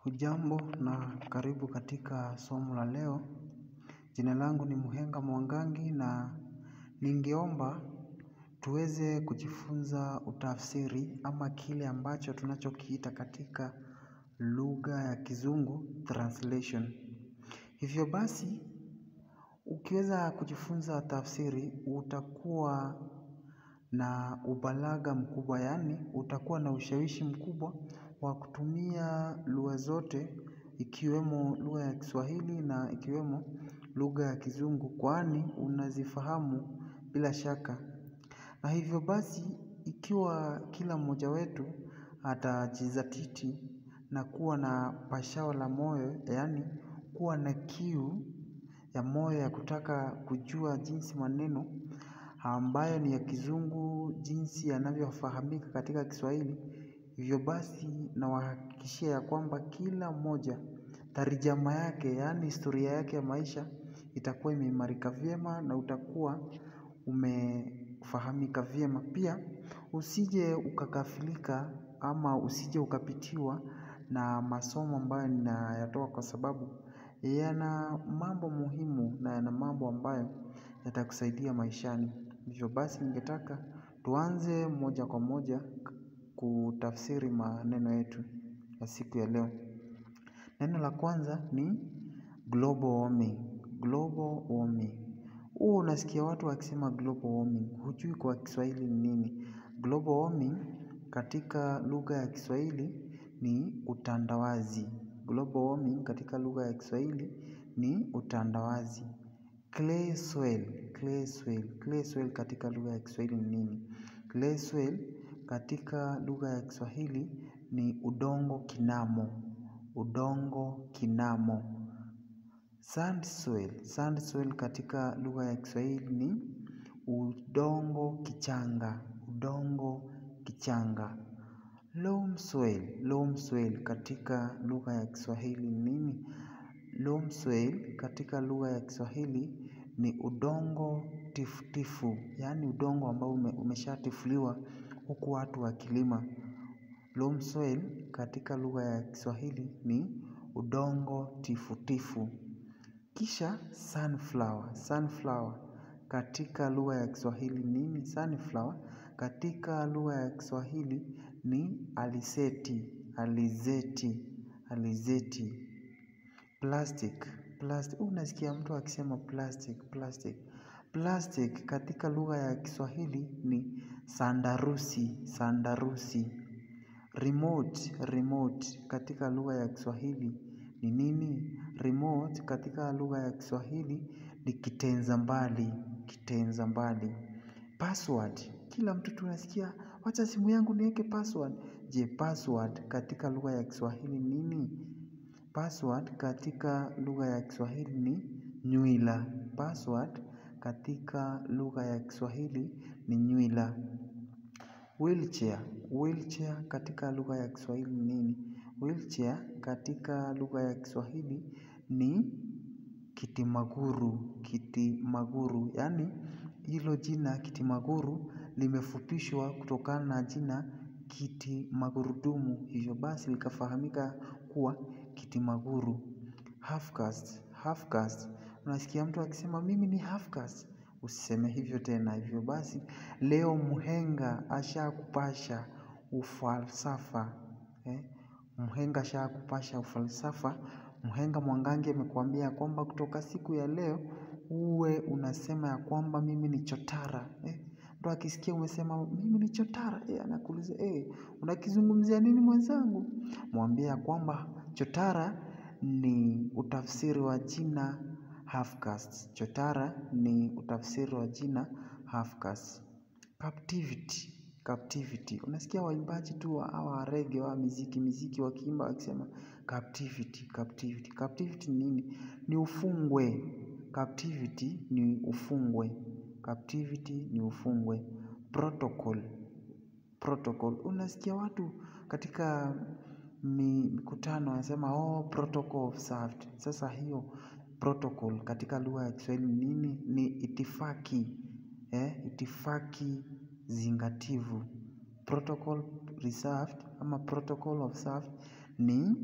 Hujambo na karibu katika somo la leo. Jina langu ni Muhenga Mwangangi na ningeomba tuweze kujifunza utafsiri ama kile ambacho tunachokiita katika lugha ya Kizungu translation. Hivyo basi ukiweza kujifunza tafsiri utakuwa na ubalagha mkubwa, yaani utakuwa na ushawishi mkubwa wa kutumia lugha zote ikiwemo lugha ya Kiswahili na ikiwemo lugha ya Kizungu, kwani unazifahamu bila shaka. Na hivyo basi ikiwa kila mmoja wetu atajizatiti na kuwa na pashawa la moyo, yaani kuwa na kiu ya moyo ya kutaka kujua jinsi maneno ambayo ni ya Kizungu jinsi yanavyofahamika katika Kiswahili. Hivyo basi nawahakikishia ya kwamba kila mmoja tarijama yake, yaani historia yake ya maisha itakuwa imeimarika vyema na utakuwa umefahamika vyema. Pia usije ukakafilika ama usije ukapitiwa na masomo ambayo ninayatoa, kwa sababu yana mambo muhimu na yana mambo ambayo yatakusaidia maishani. Hivyo basi ningetaka tuanze moja kwa moja kutafsiri maneno yetu ya siku ya leo. Neno la kwanza ni global warming. Global warming. Unasikia watu wakisema global warming, hujui kwa Kiswahili ni nini. Global warming katika lugha ya Kiswahili ni utandawazi. Global warming katika lugha ya Kiswahili ni utandawazi. Clay soil. Clay soil. Clay soil katika lugha ya Kiswahili ni nini? Clay soil katika lugha ya Kiswahili ni udongo kinamo. Udongo kinamo. Sand soil. Sand soil katika lugha ya Kiswahili ni udongo kichanga. Udongo kichanga. Loam soil. Loam soil katika lugha ya Kiswahili ni nini? Loam soil katika lugha ya Kiswahili ni udongo tifutifu, yaani udongo ambao umeshatifuliwa huku watu wakilima. Loam soil katika lugha ya Kiswahili ni udongo tifutifu. Kisha sunflower. Sunflower katika lugha ya Kiswahili nini? Sunflower katika lugha ya Kiswahili ni alizeti. Alizeti. Alizeti. Plastic. Plastic. Unasikia mtu akisema plastic. Plastic. Plastic katika lugha ya Kiswahili ni sandarusi. Sandarusi. Remote. Remote katika lugha ya Kiswahili ni nini? Remote katika lugha ya Kiswahili ni kitenza mbali. Kitenza mbali. Password. Kila mtu tunasikia wacha simu yangu niweke password. Je, password katika lugha ya Kiswahili nini? Password katika lugha ya Kiswahili ni nywila. Password katika lugha ya Kiswahili ni nywila. Wheelchair. Wheelchair katika lugha ya Kiswahili ni nini? Wheelchair katika lugha ya Kiswahili ni kitimaguru. Kitimaguru, yaani hilo jina kitimaguru limefupishwa kutokana na jina kiti magurudumu, hivyo basi likafahamika kuwa kitimaguru. Half caste. Half caste. Unasikia mtu akisema mimi ni half caste. Usiseme hivyo tena. Hivyo basi leo Muhenga ashakupasha ufalsafa. Muhenga ashakupasha ufalsafa. Muhenga Mwangangi amekuambia kwamba kutoka siku ya leo uwe unasema ya kwamba mimi ni chotara. Mtu akisikia umesema mimi ni chotara, anakuuliza unakizungumzia nini mwenzangu? Mwambie ya kwamba chotara ni utafsiri wa jina half caste. Chotara ni utafsiri wa jina half caste. Captivity. Captivity. Unasikia waimbaji tu wa reggae wa miziki wakiimba wakisema captivity. Captivity. Captivity ni nini? Ni ufungwe. Captivity ni ufungwe. Captivity ni ufungwe. Protocol. Protocol. Unasikia watu katika mikutano wanasema protocol observed. Sasa hiyo protocol katika lugha ya Kiswahili nini? Ni itifaki. Itifaki zingativu. Protocol reserved ama protocol observed ni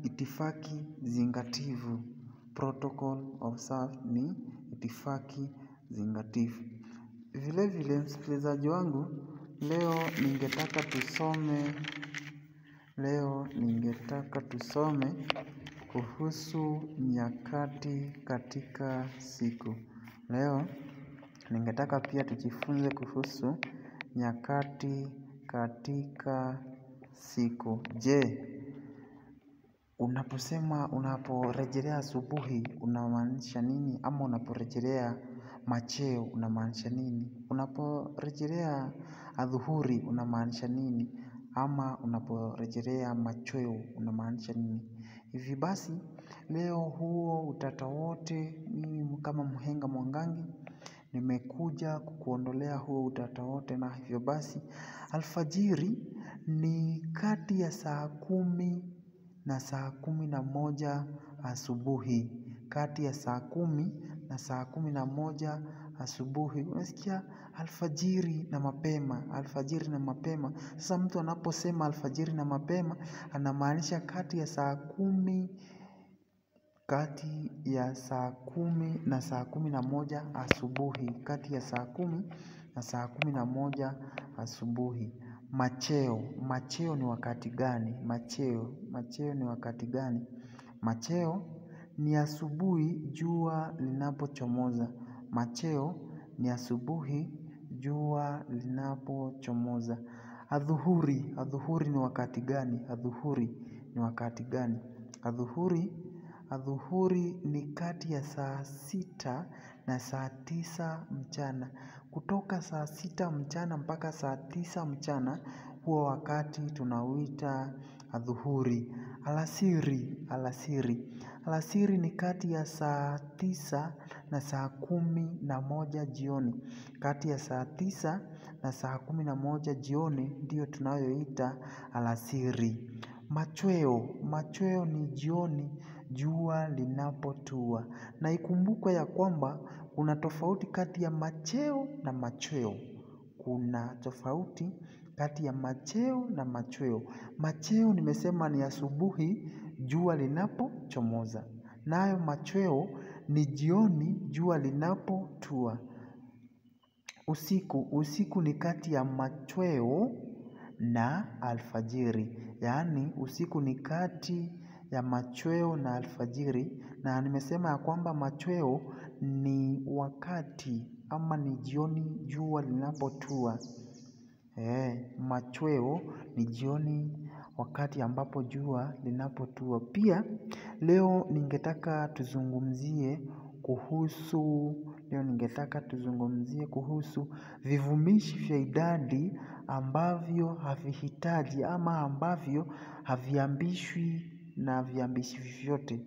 itifaki zingativu. Protocol observed ni itifaki zingativu. Vile vile msikilizaji wangu, leo ningetaka tusome kuhusu nyakati katika siku. Leo ningetaka pia tujifunze kuhusu nyakati katika siku. Je, unaporejelea asubuhi unamaanisha nini? Ama unaporejelea macheo unamaanisha nini? Unaporejelea adhuhuri unamaanisha nini? Ama unaporejelea machweo unamaanisha nini? Hivi basi leo huo utata wote, mimi kama Mhenga Mwangangi nimekuja kukuondolea huo utata wote. Na hivyo basi alfajiri ni kati ya saa 10 na saa 11 asubuhi. Kati ya saa 10 na saa 11 asubuhi. Unasikia alfajiri na mapema, alfajiri na mapema. Sasa mtu anaposema alfajiri na mapema anamaanisha kati ya saa 10 na saa 11 asubuhi. Kati ya saa 10 na saa 11 asubuhi. Macheo ni wakati gani? Macheo ni wakati gani? Macheo ni asubuhi jua linapochomoza. Macheo ni asubuhi jua linapochomoza. Adhuhuri ni wakati gani? Adhuhuri ni wakati gani? Adhuhuri ni kati ya saa 6 na saa 9 mchana. Kutoka saa 6 mchana mpaka saa 9 mchana, huo wakati tunauita adhuhuri. Alasiri ni kati ya saa 9 na saa 11 jioni. Kati ya saa 9 na saa 11 jioni ndio tunayoita alasiri. Machweo ni jioni jua linapotua. Na ikumbukwe ya kwamba kuna tofauti kati ya macheo na machweo. Kuna tofauti kati ya macheo na machweo. Macheo nimesema ni asubuhi jua linapochomoza. Nayo machweo ni jioni jua linapotua. Usiku ni kati ya machweo na alfajiri. Yaani usiku ni kati ya machweo na alfajiri. Na nimesema ya kwamba machweo ni wakati ama ni jioni jua linapotua. Machweo ni jioni wakati ambapo jua linapotua. Pia leo ningetaka tuzungumzie kuhusu vivumishi vya idadi ambavyo havihitaji ama ambavyo haviambishwi na viambishi vyovyote.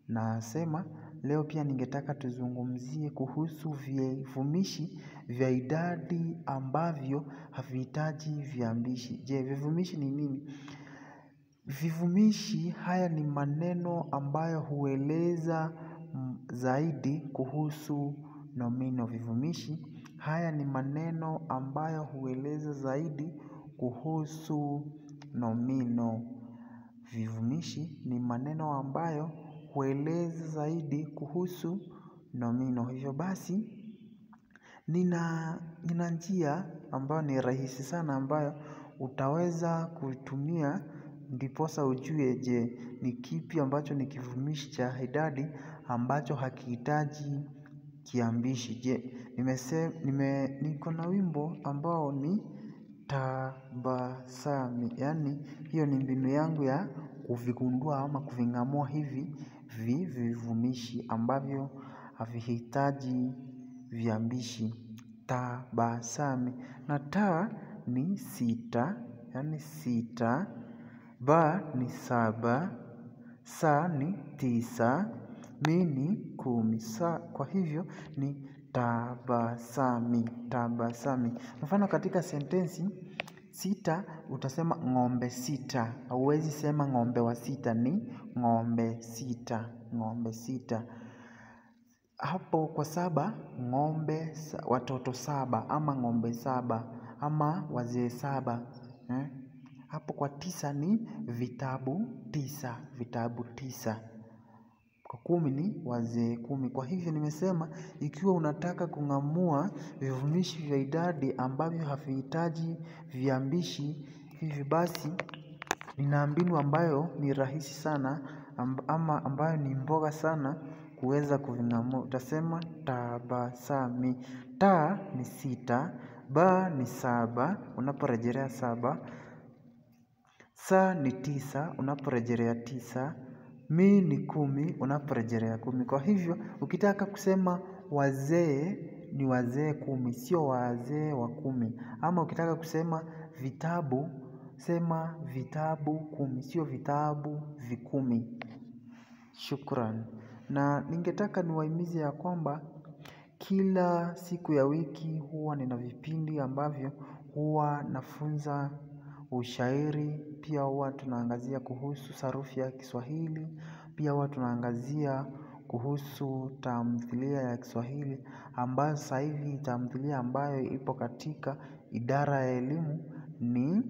Nasema leo pia ningetaka tuzungumzie kuhusu vivumishi vya idadi ambavyo havihitaji viambishi. Je, vivumishi ni nini? Vivumishi haya ni maneno ambayo hueleza zaidi kuhusu nomino. Vivumishi haya ni maneno ambayo hueleza zaidi kuhusu nomino. Vivumishi ni maneno ambayo hueleza zaidi kuhusu nomino. Hivyo basi nina njia ambayo ni rahisi sana ambayo utaweza kutumia ndiposa ujue je ni kipi ambacho ni kivumishi cha idadi ambacho hakihitaji kiambishi. Je, niko na wimbo ambao ni tabasamu. Yaani hiyo ni mbinu yangu ya kuvigundua ama kuving'amua hivi vivumishi ambavyo havihitaji viambishi. Tabasamu. Na ta ni 6, yaani 6. Ba ni 7. Sa ni 9. Mi ni 10. Kwa hivyo ni tabasamu. Mfano katika sentensi 6 utasema ng'ombe 6. Hauwezi sema ng'ombe wa 6, ni ng'ombe 6. Hapo kwa 7 watoto 7 ama ng'ombe 7 ama wazee 7. Hapo kwa 9 ni vitabu 9, vitabu 9. Kwa 10 ni wazee 10. Kwa hivyo nimesema ikiwa unataka kung'amua vivumishi vya idadi ambavyo havihitaji viambishi, hivi basi nina mbinu ambayo ni rahisi sana ama ambayo ni mboga sana kuweza kuving'amua. Utasema tabasami. Ta ni 6, ba ni 7 unaporejelea 7, sa ni 9 unaporejelea 9, mi ni 10 unaporejelea 10. Kwa hivyo ukitaka kusema wazee ni wazee 10, sio wazee wa 10. Ama ukitaka kusema vitabu, sema vitabu 10, sio vitabu 10. Shukran. Na ningetaka niwahimize ya kwamba kila siku ya wiki huwa nina vipindi ambavyo huwa nafunza ushairi, pia huwa tunaangazia kuhusu sarufi ya Kiswahili, pia huwa tunaangazia kuhusu tamthilia ya Kiswahili ambayo sasa hivi tamthilia ambayo ipo katika idara ya elimu ni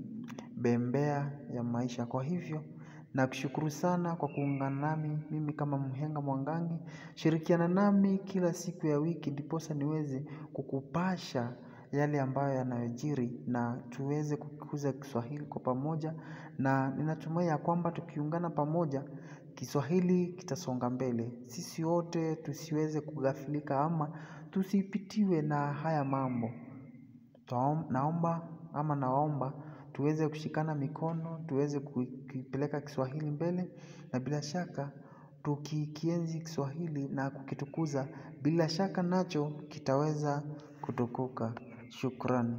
Bembea ya Maisha. Kwa hivyo nakushukuru sana kwa kuungana nami, mimi kama Mhenga Mwangangi. Shirikiana nami kila siku ya wiki ndiposa niweze kukupasha yale ambayo yanayojiri na tuweze kukuza Kiswahili kwa pamoja, na ninatumai ya kwamba tukiungana pamoja Kiswahili kitasonga mbele. Sisi wote tusiweze kughafilika ama tusipitiwe na haya mambo. Naomba tuweze kushikana mikono, tuweze kukipeleka Kiswahili mbele, na bila shaka tukikienzi Kiswahili na kukitukuza, bila shaka nacho kitaweza kutukuka. Shukrani.